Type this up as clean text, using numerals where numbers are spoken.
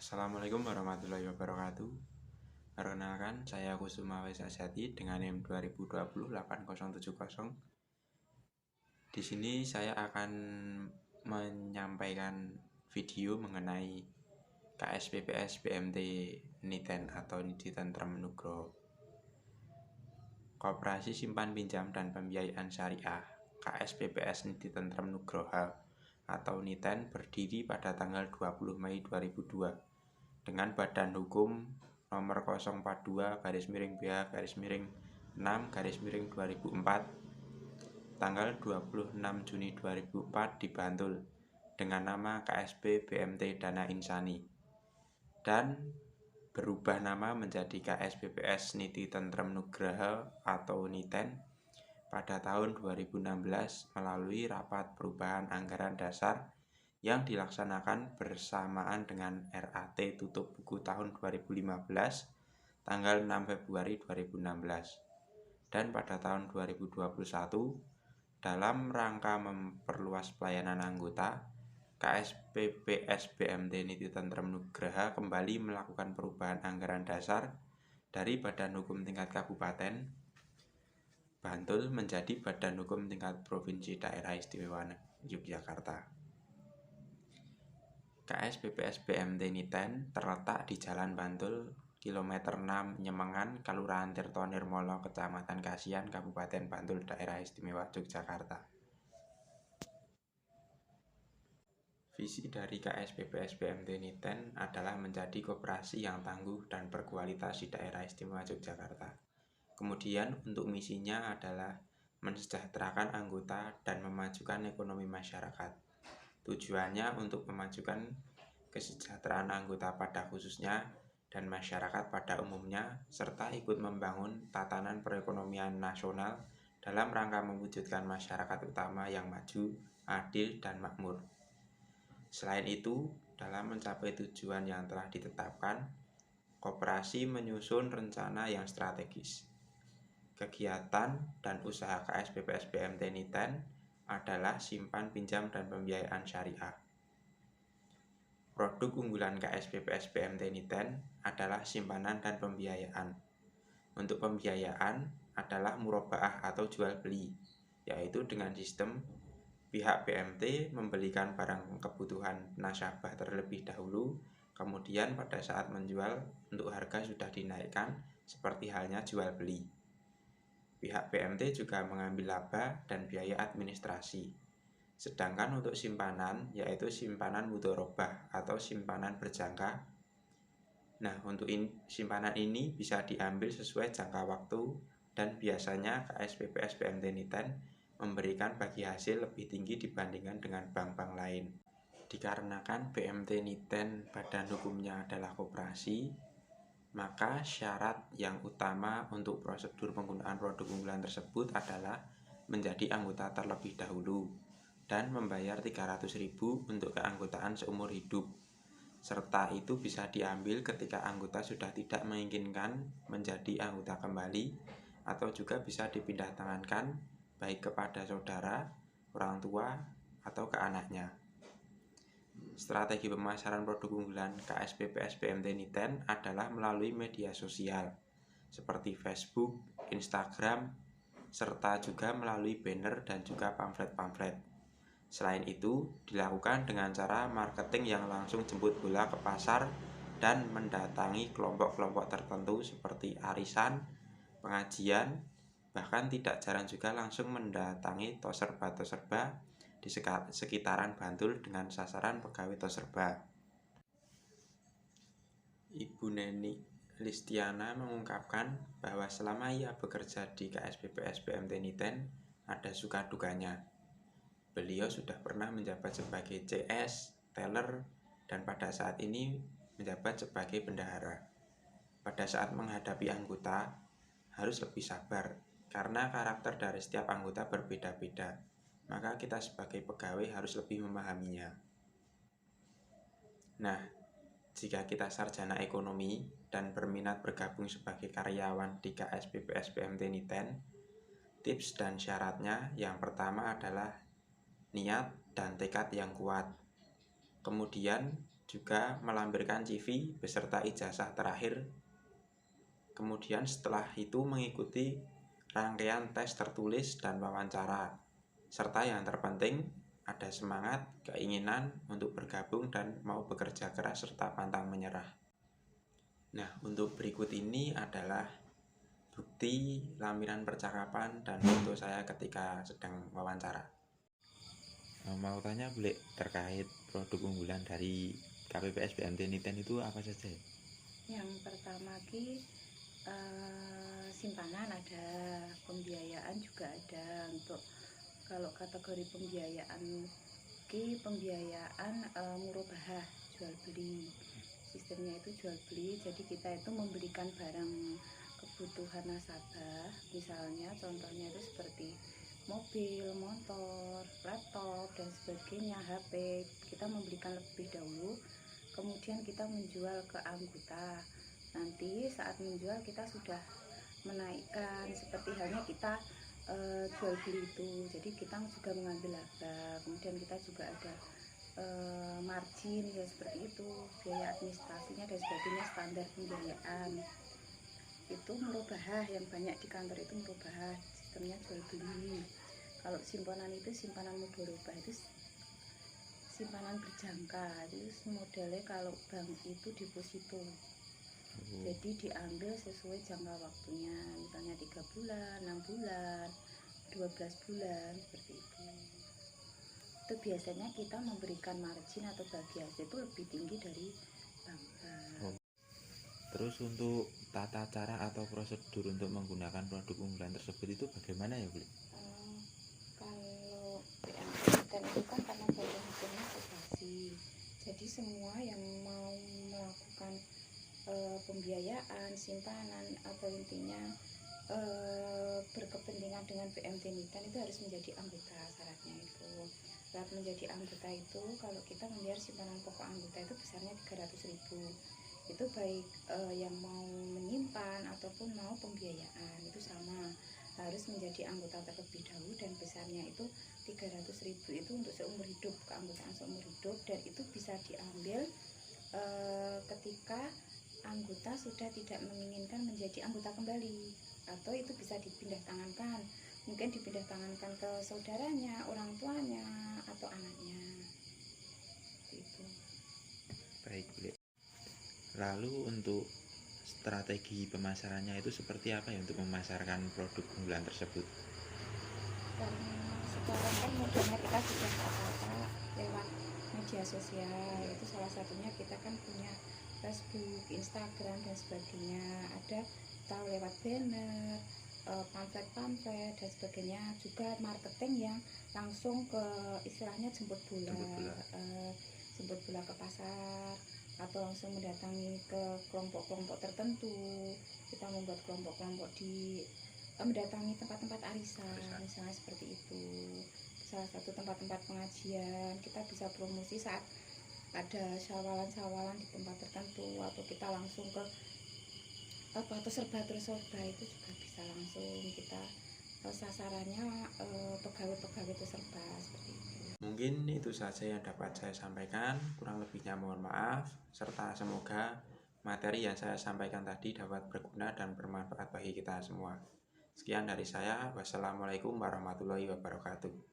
Assalamualaikum warahmatullahi wabarakatuh. Perkenalkan, saya Kusuma Wesasati dengan NIM 2020-8070. Di sini saya akan menyampaikan video mengenai KSPPS BMT Niten atau Nidi Tentrem Nugroho. Koperasi Simpan Pinjam dan Pembiayaan Syariah KSPPS Nidi Tentrem Nugroho atau Niten berdiri pada tanggal 20 Mei 2002 dengan badan hukum nomor 042-BH-6-2004 tanggal 26 Juni 2004 di Bantul dengan nama KSP BMT Dana Insani dan berubah nama menjadi KSPPS Nidi Tentrem Nugroho atau Niten pada tahun 2016 melalui rapat perubahan anggaran dasar yang dilaksanakan bersamaan dengan RAT tutup buku tahun 2015 tanggal 6 Februari 2016 dan pada tahun 2021 dalam rangka memperluas pelayanan anggota KSPPS BMT Nidi Tentrem Nugroho kembali melakukan perubahan anggaran dasar dari Badan Hukum tingkat Kabupaten Bantul menjadi Badan Hukum tingkat Provinsi Daerah Istimewa Yogyakarta. KSPPS BMT Niten terletak di Jalan Bantul, kilometer 6 Nyemengan, Kelurahan Tirto Nirmolo, Kecamatan Kasihan, Kabupaten Bantul, Daerah Istimewa Yogyakarta. Visi dari KSPPS BMT Niten adalah menjadi koperasi yang tangguh dan berkualitas di Daerah Istimewa Yogyakarta. Kemudian untuk misinya adalah mensejahterakan anggota dan memajukan ekonomi masyarakat. Tujuannya untuk memajukan kesejahteraan anggota pada khususnya dan masyarakat pada umumnya, serta ikut membangun tatanan perekonomian nasional dalam rangka mewujudkan masyarakat utama yang maju, adil, dan makmur. Selain itu, dalam mencapai tujuan yang telah ditetapkan, koperasi menyusun rencana yang strategis. Kegiatan dan usaha KSPPS BMT Niten adalah simpan pinjam dan pembiayaan syariah. Produk unggulan KSPPS BMT Niten adalah simpanan dan pembiayaan. Untuk pembiayaan adalah murobaah atau jual beli, yaitu dengan sistem pihak BMT membelikan barang kebutuhan nasabah terlebih dahulu, kemudian pada saat menjual untuk harga sudah dinaikkan seperti halnya jual beli. Pihak BMT juga mengambil laba dan biaya administrasi. Sedangkan untuk simpanan, yaitu simpanan mudharabah atau simpanan berjangka. Nah, untuk simpanan ini bisa diambil sesuai jangka waktu dan biasanya KSPPS BMT Niten memberikan bagi hasil lebih tinggi dibandingkan dengan bank-bank lain. Dikarenakan BMT Niten badan hukumnya adalah koperasi, maka syarat yang utama untuk prosedur penggunaan produk unggulan tersebut adalah menjadi anggota terlebih dahulu dan membayar 300.000 untuk keanggotaan seumur hidup. Serta itu bisa diambil ketika anggota sudah tidak menginginkan menjadi anggota kembali atau juga bisa dipindah tangankan baik kepada saudara, orang tua, atau ke anaknya. Strategi pemasaran produk unggulan KSPPS BMT Niten adalah melalui media sosial seperti Facebook, Instagram, serta juga melalui banner dan juga pamflet-pamflet. Selain itu, dilakukan dengan cara marketing yang langsung jemput bola ke pasar dan mendatangi kelompok-kelompok tertentu seperti arisan, pengajian, bahkan tidak jarang juga langsung mendatangi toserba-toserba di sekitaran Bantul dengan sasaran pegawai toserba. Ibu Neni Listiana mengungkapkan bahwa selama ia bekerja di KSPPS BMT Niten ada suka dukanya. Beliau sudah pernah menjabat sebagai CS, teller, dan pada saat ini menjabat sebagai bendahara. Pada saat menghadapi anggota, harus lebih sabar, karena karakter dari setiap anggota berbeda-beda. Maka kita sebagai pegawai harus lebih memahaminya. Nah, jika kita sarjana ekonomi dan berminat bergabung sebagai karyawan di KSPPS BMT Niten, tips dan syaratnya yang pertama adalah niat dan tekad yang kuat. Kemudian juga melampirkan CV beserta ijazah terakhir. Kemudian setelah itu mengikuti rangkaian tes tertulis dan wawancara. Serta yang terpenting, ada semangat, keinginan untuk bergabung dan mau bekerja keras serta pantang menyerah. Nah, untuk berikut ini adalah bukti lampiran percakapan dan foto saya ketika sedang wawancara. Mau tanya boleh terkait produk unggulan dari KPPS BMT Niten itu apa saja? Yang pertama simpanan ada, pembiayaan juga ada. Untuk kalau kategori pembiayaan murabahah, jual beli. Sistemnya itu jual beli, jadi kita itu membelikan barang kebutuhan nasabah, misalnya contohnya itu seperti mobil, motor, laptop dan sebagainya, HP. Kita membelikan lebih dahulu, kemudian kita menjual ke anggota. Nanti saat menjual kita sudah menaikkan, seperti halnya kita jual beli itu, jadi kita juga mengambil laba, kemudian kita juga ada margin ya, seperti itu, biaya administrasinya dan sebagainya, standar pembiayaan. Itu murabahah, yang banyak di kantor itu murabahah, sistemnya jual beli. Kalau simpanan itu simpanan mudharabah, itu simpanan berjangka, itu modelnya kalau bank itu deposito. Jadi diambil sesuai jangka waktunya, misalnya 3 bulan, 6 bulan, 12 bulan, seperti itu. Itu biasanya kita memberikan margin atau bagi hasil itu lebih tinggi dari bank. Terus untuk tata cara atau prosedur untuk menggunakan produk unggulan tersebut itu bagaimana ya, Bu? Kalau BMT itu kan karena badan hukumnya koperasi, jadi semua yang mau melakukan pembiayaan, simpanan, atau intinya berkepentingan dengan BMT Niten itu harus menjadi anggota. Syaratnya itu, syarat menjadi anggota itu, kalau kita membayar simpanan pokok anggota itu besarnya 300.000, itu baik yang mau menyimpan ataupun mau pembiayaan itu sama, harus menjadi anggota terlebih dahulu, dan besarnya itu 300.000 itu untuk seumur hidup, keanggotaan seumur hidup, dan itu bisa diambil ketika anggota sudah tidak menginginkan menjadi anggota kembali, atau itu bisa dipindah tangankan, mungkin dipindah tangankan ke saudaranya, orang tuanya, atau anaknya. Itu. Baik, Bu. Lalu untuk strategi pemasarannya itu seperti apa ya untuk memasarkan produk unggulan tersebut? Karena sekarang kan modalnya kita sudah rata-rata lewat media sosial, itu salah satunya kita kan punya Facebook, Instagram dan sebagainya, ada tahu lewat banner, pamflet-pamflet dan sebagainya, juga marketing yang langsung ke istilahnya jemput bola ke pasar, atau langsung mendatangi ke kelompok-kelompok tertentu. Kita membuat kelompok-kelompok di mendatangi tempat-tempat arisan, misalnya seperti itu. Salah satu tempat-tempat pengajian, kita bisa promosi saat ada syawalan-syawalan di tempat tertentu, atau kita langsung ke atau serba tersorba, itu juga bisa langsung kita sasarannya pegawai-pegawai terserba, seperti itu. Mungkin itu saja yang dapat saya sampaikan, kurang lebihnya mohon maaf, serta semoga materi yang saya sampaikan tadi dapat berguna dan bermanfaat bagi kita semua. Sekian dari saya, wassalamualaikum warahmatullahi wabarakatuh.